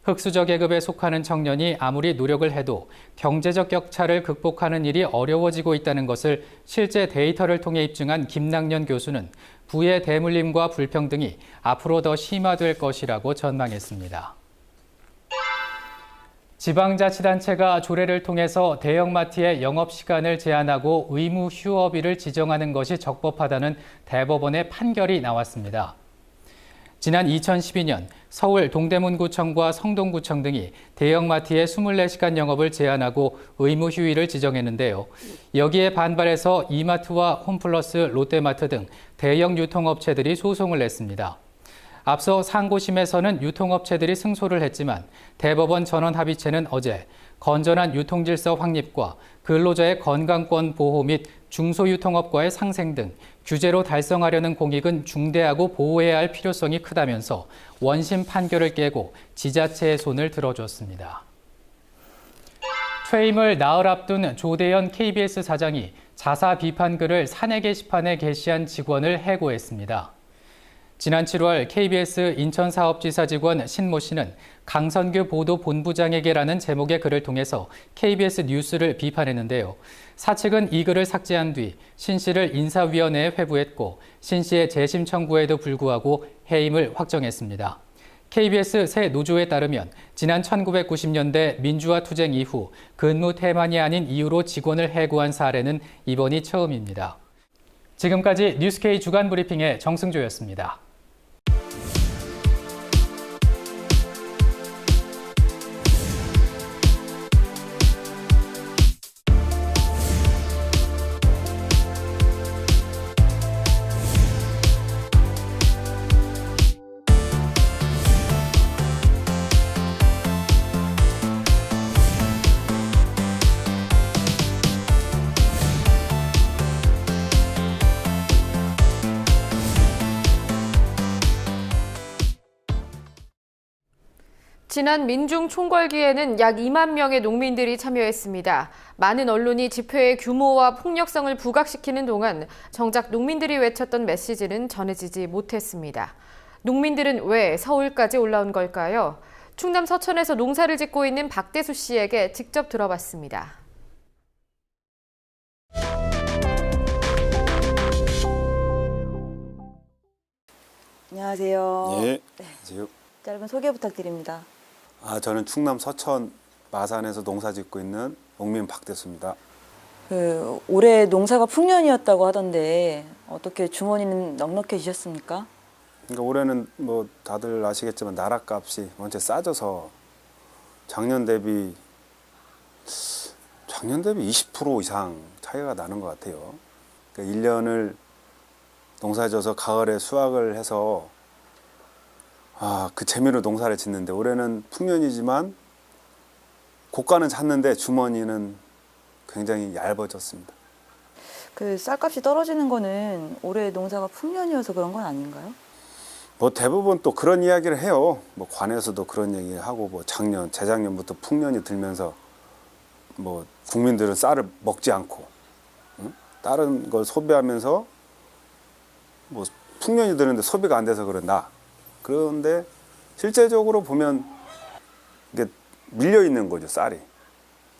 흑수저 계급에 속하는 청년이 아무리 노력을 해도 경제적 격차를 극복하는 일이 어려워지고 있다는 것을 실제 데이터를 통해 입증한 김낙년 교수는 부의 대물림과 불평등이 앞으로 더 심화될 것이라고 전망했습니다. 지방자치단체가 조례를 통해서 대형마트의 영업시간을 제한하고 의무 휴업일을 지정하는 것이 적법하다는 대법원의 판결이 나왔습니다. 지난 2012년 서울 동대문구청과 성동구청 등이 대형마트의 24시간 영업을 제한하고 의무 휴일을 지정했는데요. 여기에 반발해서 이마트와 홈플러스, 롯데마트 등 대형 유통업체들이 소송을 냈습니다. 앞서 상고심에서는 유통업체들이 승소를 했지만 대법원 전원합의체는 어제 건전한 유통질서 확립과 근로자의 건강권 보호 및 중소유통업과의 상생 등 규제로 달성하려는 공익은 중대하고 보호해야 할 필요성이 크다면서 원심 판결을 깨고 지자체의 손을 들어줬습니다. 퇴임을 나흘 앞둔 조대현 KBS 사장이 자사 비판글을 사내 게시판에 게시한 직원을 해고했습니다. 지난 7월 KBS 인천사업지사 직원 신모 씨는 강선규 보도본부장에게라는 제목의 글을 통해서 KBS 뉴스를 비판했는데요. 사측은 이 글을 삭제한 뒤 신 씨를 인사위원회에 회부했고 신 씨의 재심 청구에도 불구하고 해임을 확정했습니다. KBS 새 노조에 따르면 지난 1990년대 민주화 투쟁 이후 근무 태만이 아닌 이유로 직원을 해고한 사례는 이번이 처음입니다. 지금까지 뉴스K 주간 브리핑의 정승조였습니다. 지난 민중 총궐기에는 약 2만 명의 농민들이 참여했습니다. 많은 언론이 집회의 규모와 폭력성을 부각시키는 동안 정작 농민들이 외쳤던 메시지는 전해지지 못했습니다. 농민들은 왜 서울까지 올라온 걸까요? 충남 서천에서 농사를 짓고 있는 박대수 씨에게 직접 들어봤습니다. 안녕하세요. 네, 안녕하세요. 짧은 소개 부탁드립니다. 저는 충남 서천 마산에서 농사 짓고 있는 농민 박대수입니다. 올해 농사가 풍년이었다고 하던데 어떻게 주머니는 넉넉해지셨습니까? 그러니까 올해는 뭐 다들 아시겠지만 나랏값이 원체 싸져서 작년 대비 20% 이상 차이가 나는 것 같아요. 그러니까 1년을 농사 져서 가을에 수확을 해서 그 재미로 농사를 짓는데 올해는 풍년이지만 고가는 샀는데 주머니는 굉장히 얇아졌습니다. 쌀값이 떨어지는 거는 올해 농사가 풍년이어서 그런 건 아닌가요? 뭐 대부분 또 그런 이야기를 해요. 뭐 관에서도 그런 얘기하고 뭐 재작년부터 풍년이 들면서 뭐 국민들은 쌀을 먹지 않고 다른 걸 소비하면서 뭐 풍년이 드는데 소비가 안 돼서 그런다. 그런데 실제적으로 보면 이게 밀려 있는 거죠. 쌀이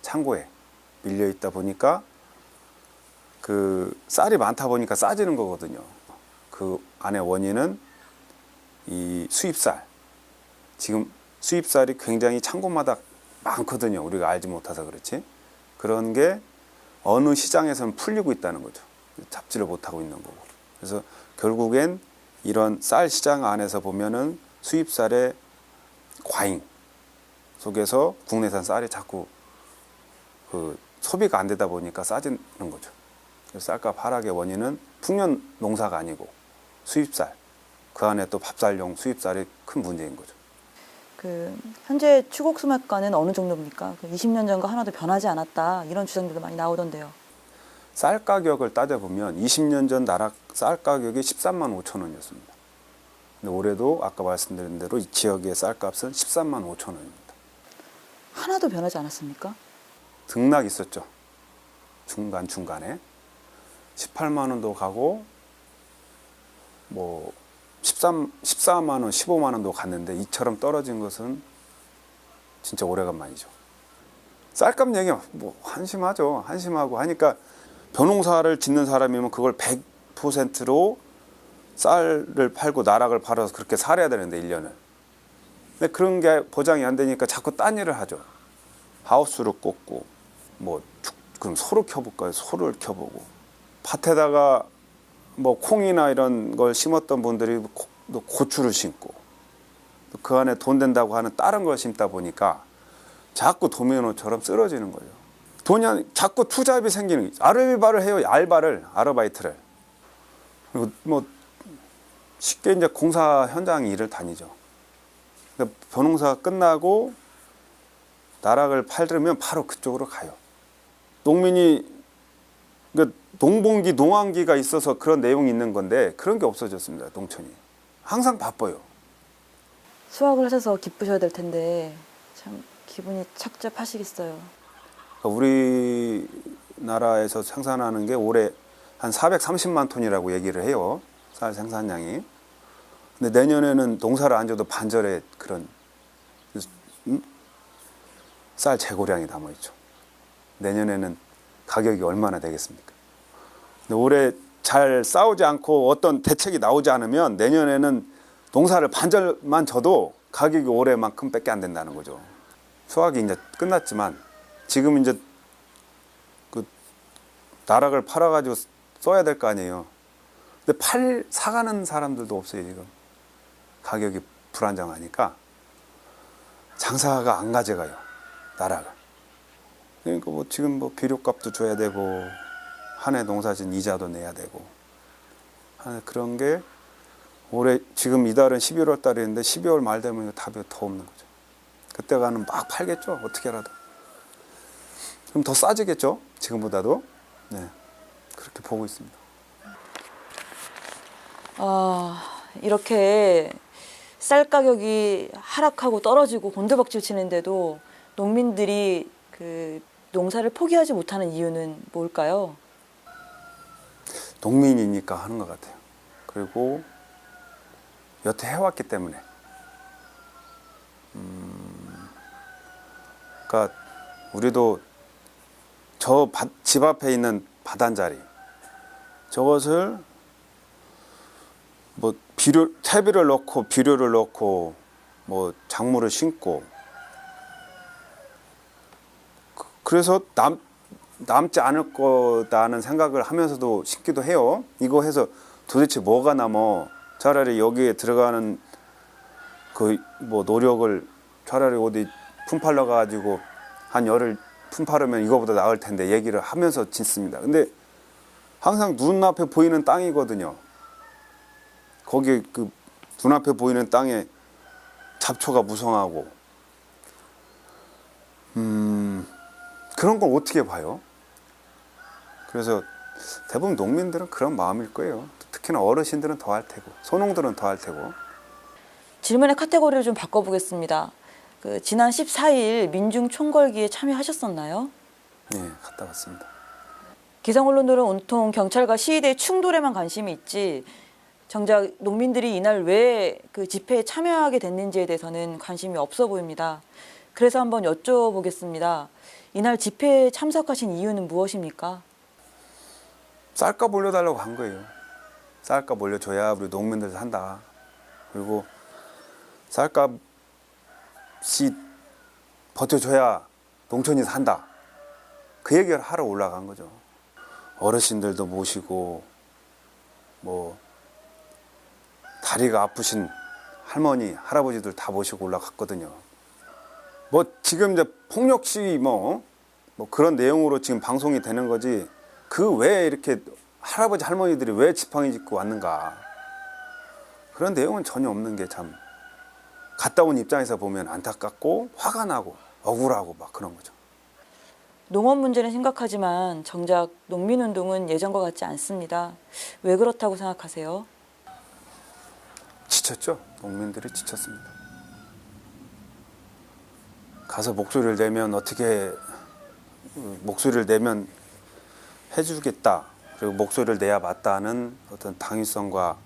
창고에 밀려 있다 보니까 그 쌀이 많다 보니까 싸지는 거거든요. 그 안에 원인은 이 수입쌀. 지금 수입쌀이 굉장히 창고마다 많거든요. 우리가 알지 못해서 그렇지. 그런 게 어느 시장에서는 풀리고 있다는 거죠. 잡지를 못하고 있는 거고. 그래서 결국엔 이런 쌀 시장 안에서 보면은 수입쌀의 과잉 속에서 국내산 쌀이 자꾸 그 소비가 안 되다 보니까 싸지는 거죠. 그래서 쌀값 하락의 원인은 풍년 농사가 아니고 수입쌀, 그 안에 또 밥살용 수입쌀이 큰 문제인 거죠. 그 현재 추곡 수확가는 어느 정도입니까? 20년 전과 하나도 변하지 않았다 이런 주장들도 많이 나오던데요. 쌀 가격을 따져보면 20년 전 나락 쌀 가격이 13만 5천 원이었습니다. 근데 올해도 아까 말씀드린 대로 이 지역의 쌀값은 13만 5천 원입니다. 하나도 변하지 않았습니까? 등락 있었죠. 중간에 18만 원도 가고 뭐 14만 원, 15만 원도 갔는데 이처럼 떨어진 것은 진짜 오래간만이죠. 쌀값 얘기 뭐 한심하죠. 한심하고 하니까 벼농사를 짓는 사람이면 그걸 100%로 쌀을 팔고 나락을 팔아서 그렇게 살아야 되는데 1년을. 근데 그런 게 보장이 안 되니까 자꾸 딴 일을 하죠. 하우스를 꽂고 뭐 그럼 소를 켜볼까요? 소를 켜보고 밭에다가 뭐 콩이나 이런 걸 심었던 분들이 또 고추를 심고 또 그 안에 돈 된다고 하는 다른 걸 심다 보니까 자꾸 도미노처럼 쓰러지는 거예요. 돈이 자꾸 투잡이 생기는 거죠. 알바를 해요. 아르바이트를. 그리고 뭐 쉽게 이제 공사 현장 일을 다니죠. 그러니까 벼농사 끝나고 나락을 팔려면 바로 그쪽으로 가요. 농민이 그러니까 농번기, 농한기가 있어서 그런 내용이 있는 건데 그런 게 없어졌습니다. 농촌이. 항상 바빠요. 수확을 하셔서 기쁘셔야 될 텐데 참 기분이 착잡하시겠어요. 우리나라에서 생산하는 게 올해 한 430만 톤이라고 얘기를 해요. 쌀 생산량이. 근데 내년에는 농사를 안 져도 반절의 그런 쌀 재고량이 담아있죠. 내년에는 가격이 얼마나 되겠습니까? 근데 올해 잘 싸우지 않고 어떤 대책이 나오지 않으면 내년에는 농사를 반절만 져도 가격이 올해만큼밖에 안 된다는 거죠. 수확이 이제 끝났지만 지금 이제 그 나락을 팔아가지고 써야 될 거 아니에요. 근데 사가는 사람들도 없어요 지금. 가격이 불안정하니까 장사가 안 가져가요 나락을. 그러니까 뭐 지금 뭐 비료값도 줘야 되고 한 해 농사진 이자도 내야 되고 그런 게 올해 지금 이달은 11월 달인데 12월 말 되면 답이 더 없는 거죠. 그때가는 막 팔겠죠 어떻게라도. 그럼 더 싸지겠죠 지금보다도. 네 그렇게 보고 있습니다. 이렇게 쌀 가격이 하락하고 떨어지고 곤두박질 치는데도 농민들이 그 농사를 포기하지 못하는 이유는 뭘까요? 농민이니까 하는 것 같아요. 그리고 여태 해왔기 때문에. 그러니까 우리도 저 집 앞에 있는 밭 한 자리 저것을 뭐 퇴비를 넣고 비료를 넣고 뭐 작물을 심고 그래서 남지 않을 거다는 생각을 하면서도 심기도 해요. 이거 해서 도대체 뭐가 남어? 차라리 여기에 들어가는 그 뭐 노력을 차라리 어디 품팔러 가지고 한 열흘 품팔으면 이거보다 나을 텐데 얘기를 하면서 짓습니다. 근데 항상 눈앞에 보이는 땅이거든요. 거기 그 눈앞에 보이는 땅에 잡초가 무성하고 그런 걸 어떻게 봐요? 그래서 대부분 농민들은 그런 마음일 거예요. 특히나 어르신들은 더 할 테고 소농들은 더 할 테고. 질문의 카테고리를 좀 바꿔보겠습니다. 그 지난 14일 민중 총궐기에 참여하셨었나요? 네, 갔다 왔습니다. 기성 언론들은 온통 경찰과 시위대의 충돌에만 관심이 있지 정작 농민들이 이날 왜 그 집회에 참여하게 됐는지에 대해서는 관심이 없어 보입니다. 그래서 한번 여쭤보겠습니다. 이날 집회에 참석하신 이유는 무엇입니까? 쌀값 올려달라고 한 거예요. 쌀값 올려줘야 우리 농민들 산다. 그리고 쌀값이 버텨줘야 농촌이 산다. 그 얘기를 하러 올라간 거죠. 어르신들도 모시고 뭐 다리가 아프신 할머니, 할아버지들 다 모시고 올라갔거든요. 뭐 지금 이제 폭력 시위 뭐 그런 내용으로 지금 방송이 되는 거지 그 왜 이렇게 할아버지 할머니들이 왜 지팡이 짚고 왔는가 그런 내용은 전혀 없는 게 참 갔다 온 입장에서 보면 안타깝고 화가 나고 억울하고 막 그런 거죠. 농업 문제는 심각하지만 정작 농민운동은 예전과 같지 않습니다. 왜 그렇다고 생각하세요? 지쳤죠. 농민들이 지쳤습니다. 가서 목소리를 내면 어떻게 목소리를 내면 해주겠다. 그리고 목소리를 내야 맞다는 어떤 당위성과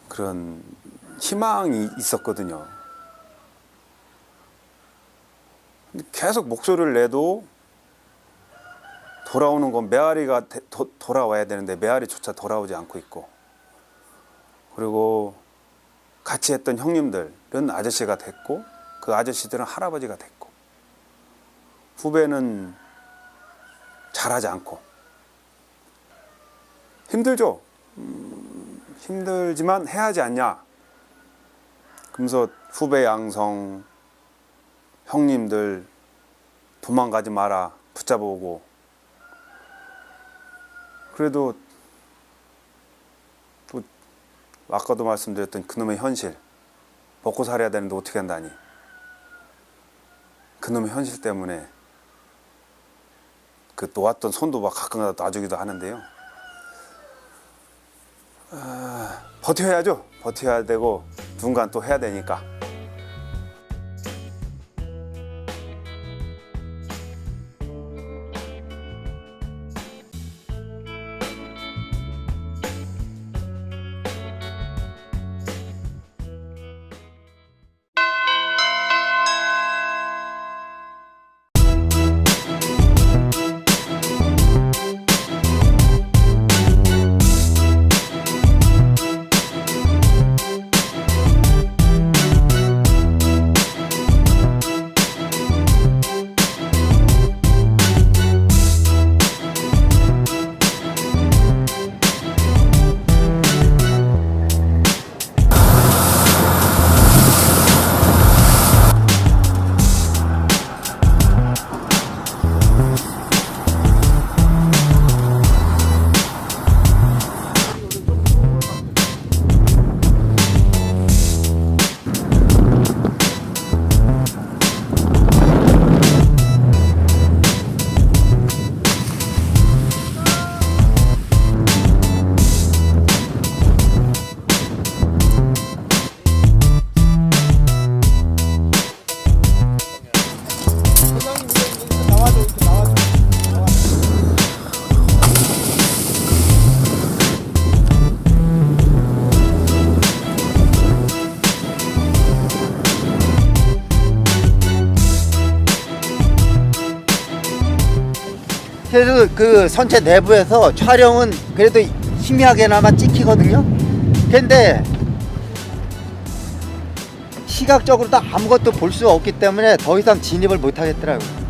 그런 희망이 있었거든요. 계속 목소리를 내도 돌아오는 건 메아리가 돌아와야 되는데 메아리조차 돌아오지 않고 있고 그리고 같이 했던 형님들은 아저씨가 됐고 그 아저씨들은 할아버지가 됐고 후배는 잘하지 않고 힘들죠. 힘들지만 해야 하지 않냐. 그러면서 후배 양성 형님들 도망가지 마라 붙잡아오고 그래도 또 아까도 말씀드렸던 그놈의 현실 먹고 살아야 되는데 어떻게 한다니 그놈의 현실 때문에 그 놓았던 손도 막 가끔가다 놔주기도 하는데요. 버텨야죠. 버텨야 되고 누군가 또 해야 되니까. 그래도 그 선체 내부에서 촬영은 그래도 희미하게나마 찍히거든요. 근데 시각적으로도 아무것도 볼 수 없기 때문에 더 이상 진입을 못 하겠더라고요.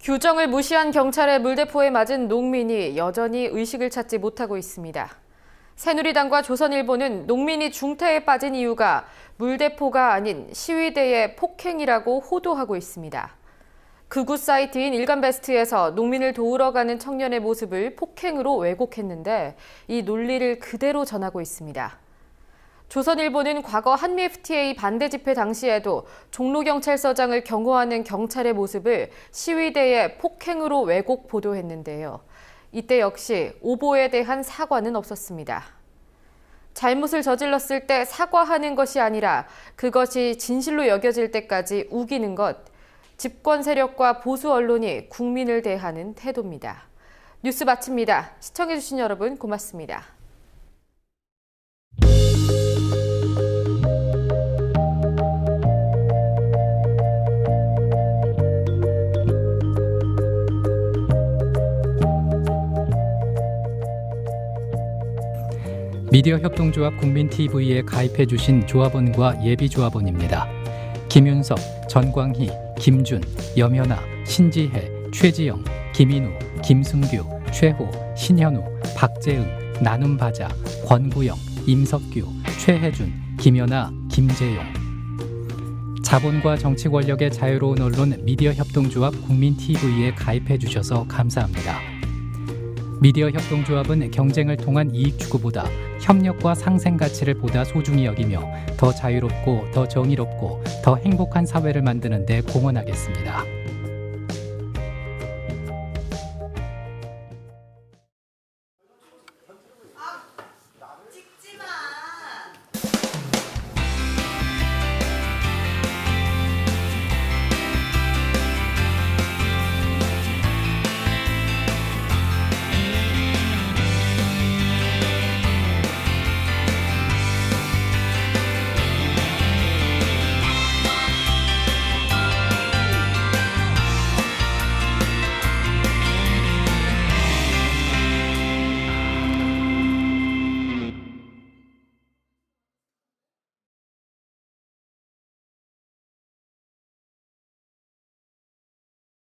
규정을 무시한 경찰의 물대포에 맞은 농민이 여전히 의식을 찾지 못하고 있습니다. 새누리당과 조선일보는 농민이 중태에 빠진 이유가 물대포가 아닌 시위대의 폭행이라고 호도하고 있습니다. 극우 사이트인 일간베스트에서 농민을 도우러 가는 청년의 모습을 폭행으로 왜곡했는데 이 논리를 그대로 전하고 있습니다. 조선일보는 과거 한미 FTA 반대 집회 당시에도 종로경찰서장을 경호하는 경찰의 모습을 시위대의 폭행으로 왜곡 보도했는데요. 이때 역시 오보에 대한 사과는 없었습니다. 잘못을 저질렀을 때 사과하는 것이 아니라 그것이 진실로 여겨질 때까지 우기는 것, 집권 세력과 보수 언론이 국민을 대하는 태도입니다. 뉴스 마칩니다. 시청해주신 여러분 고맙습니다. 미디어협동조합 국민TV에 가입해주신 조합원과 예비조합원입니다. 김윤석, 전광희, 김준, 염현아, 신지혜, 최지영, 김인우, 김승규, 최호, 신현우, 박재응, 나눔바자, 권구영, 임석규, 최혜준, 김연아, 김재용. 자본과 정치 권력의 자유로운 언론 미디어협동조합 국민TV에 가입해주셔서 감사합니다. 미디어협동조합은 경쟁을 통한 이익 추구보다 협력과 상생 가치를 보다 소중히 여기며 더 자유롭고 더 정의롭고 더 행복한 사회를 만드는 데 공헌하겠습니다.